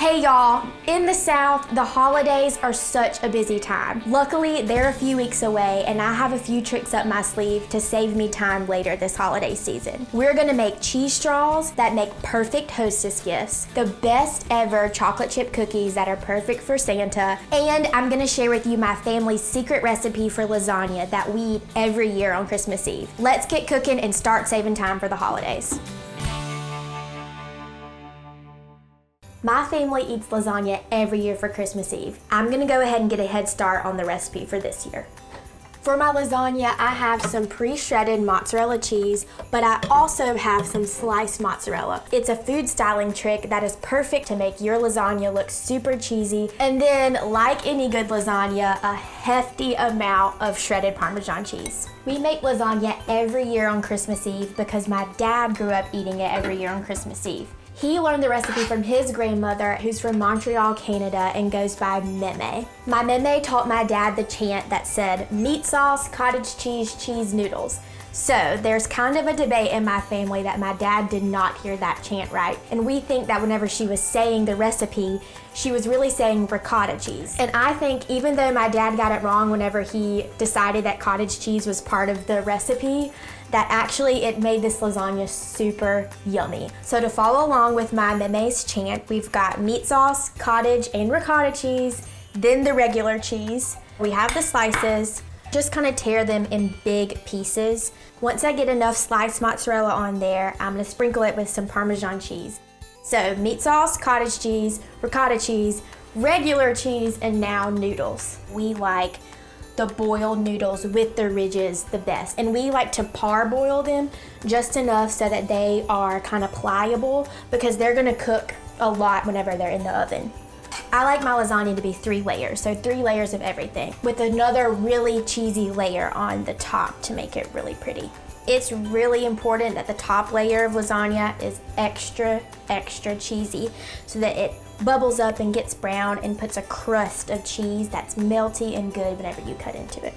Hey y'all, in the South, the holidays are such a busy time. Luckily, they're a few weeks away and I have a few tricks up my sleeve to save me time later this holiday season. We're gonna make cheese straws that make perfect hostess gifts, the best ever chocolate chip cookies that are perfect for Santa, and I'm gonna share with you my family's secret recipe for lasagna that we eat every year on Christmas Eve. Let's get cooking and start saving time for the holidays. My family eats lasagna every year for Christmas Eve. I'm gonna go ahead and get a head start on the recipe for this year. For my lasagna, I have some pre-shredded mozzarella cheese, but I also have some sliced mozzarella. It's a food styling trick that is perfect to make your lasagna look super cheesy. And then, like any good lasagna, a hefty amount of shredded Parmesan cheese. We make lasagna every year on Christmas Eve because my dad grew up eating it every year on Christmas Eve. He learned the recipe from his grandmother, who's from Montreal, Canada, and goes by Meme. My Meme taught my dad the chant that said, meat sauce, cottage cheese, cheese noodles. So there's kind of a debate in my family that my dad did not hear that chant right. And we think that whenever she was saying the recipe, she was really saying ricotta cheese. And I think even though my dad got it wrong whenever he decided that cottage cheese was part of the recipe, that actually it made this lasagna super yummy. So to follow along with my Meme's chant, we've got meat sauce, cottage, and ricotta cheese, then the regular cheese. We have the slices, just kind of tear them in big pieces. Once I get enough sliced mozzarella on there, I'm gonna sprinkle it with some Parmesan cheese. So meat sauce, cottage cheese, ricotta cheese, regular cheese, and now noodles. We like the boiled noodles with the ridges the best. And we like to parboil them just enough so that they are kind of pliable because they're gonna cook a lot whenever they're in the oven. I like my lasagna to be 3 layers, so 3 layers of everything, with another really cheesy layer on the top to make it really pretty. It's really important that the top layer of lasagna is extra, extra cheesy so that it bubbles up and gets brown and puts a crust of cheese that's melty and good whenever you cut into it.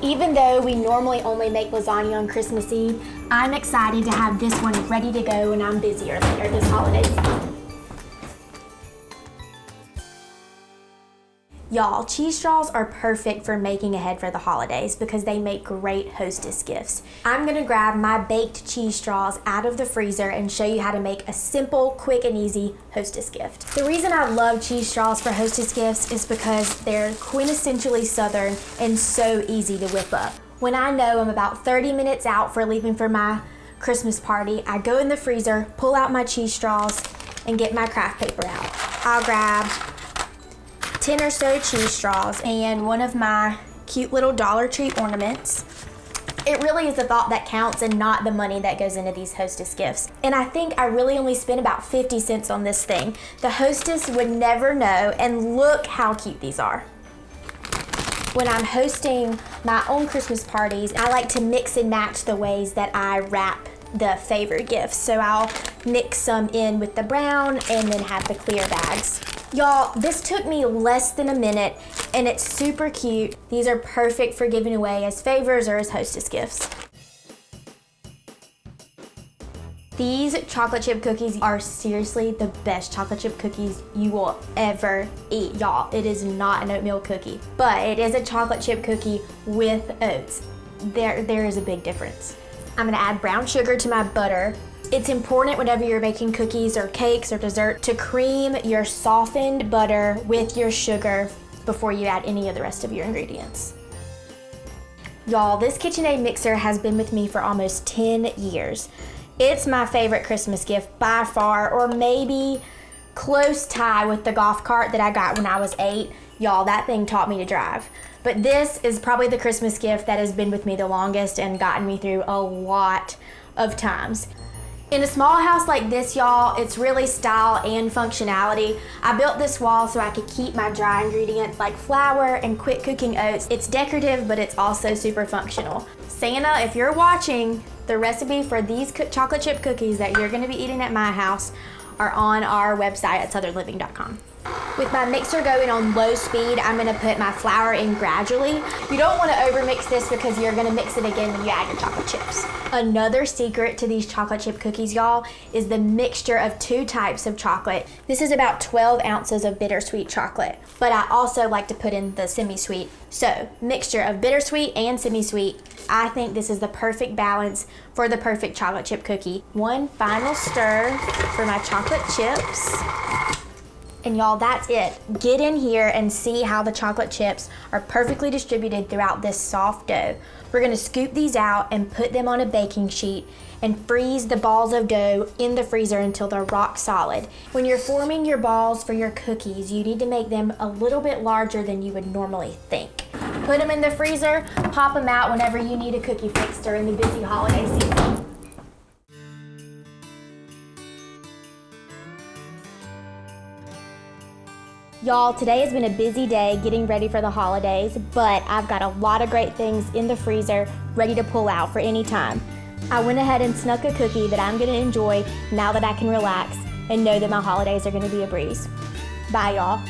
Even though we normally only make lasagna on Christmas Eve, I'm excited to have this one ready to go when I'm busier later this holiday season. Y'all, cheese straws are perfect for making ahead for the holidays because they make great hostess gifts. I'm gonna grab my baked cheese straws out of the freezer and show you how to make a simple, quick, and easy hostess gift. The reason I love cheese straws for hostess gifts is because they're quintessentially Southern and so easy to whip up. When I know I'm about 30 minutes out for leaving for my Christmas party, I go in the freezer, pull out my cheese straws, and get my craft paper out. I'll grab 10 or so cheese straws and one of my cute little Dollar Tree ornaments. It really is the thought that counts and not the money that goes into these hostess gifts. And I think I really only spent about 50 cents on this thing. The hostess would never know, and look how cute these are. When I'm hosting my own Christmas parties, I like to mix and match the ways that I wrap the favorite gifts. So I'll mix some in with the brown and then have the clear bags. Y'all, this took me less than a minute and it's super cute. These are perfect for giving away as favors or as hostess gifts. These chocolate chip cookies are seriously the best chocolate chip cookies you will ever eat, y'all. It is not an oatmeal cookie, but it is a chocolate chip cookie with oats. There is a big difference. I'm gonna add brown sugar to my butter. It's important whenever you're making cookies or cakes or dessert to cream your softened butter with your sugar before you add any of the rest of your ingredients. Y'all, this KitchenAid mixer has been with me for almost 10 years. It's my favorite Christmas gift by far, or maybe close tie with the golf cart that I got when I was 8. Y'all, that thing taught me to drive. But this is probably the Christmas gift that has been with me the longest and gotten me through a lot of times. In a small house like this, y'all, it's really style and functionality. I built this wall so I could keep my dry ingredients like flour and quick cooking oats. It's decorative, but it's also super functional. Santa, if you're watching, the recipe for these chocolate chip cookies that you're gonna be eating at my house are on our website at southernliving.com. With my mixer going on low speed, I'm gonna put my flour in gradually. You don't wanna overmix this because you're gonna mix it again when you add your chocolate chips. Another secret to these chocolate chip cookies, y'all, is the mixture of 2 types of chocolate. This is about 12 ounces of bittersweet chocolate, but I also like to put in the semi-sweet. So, mixture of bittersweet and semi-sweet. I think this is the perfect balance for the perfect chocolate chip cookie. One final stir for my chocolate chips. And y'all, that's it. Get in here and see how the chocolate chips are perfectly distributed throughout this soft dough. We're gonna scoop these out and put them on a baking sheet and freeze the balls of dough in the freezer until they're rock solid. When you're forming your balls for your cookies, you need to make them a little bit larger than you would normally think. Put them in the freezer, pop them out whenever you need a cookie fix during the busy holiday season. Y'all, today has been a busy day getting ready for the holidays, but I've got a lot of great things in the freezer ready to pull out for any time. I went ahead and snuck a cookie that I'm gonna enjoy now that I can relax and know that my holidays are gonna be a breeze. Bye, y'all.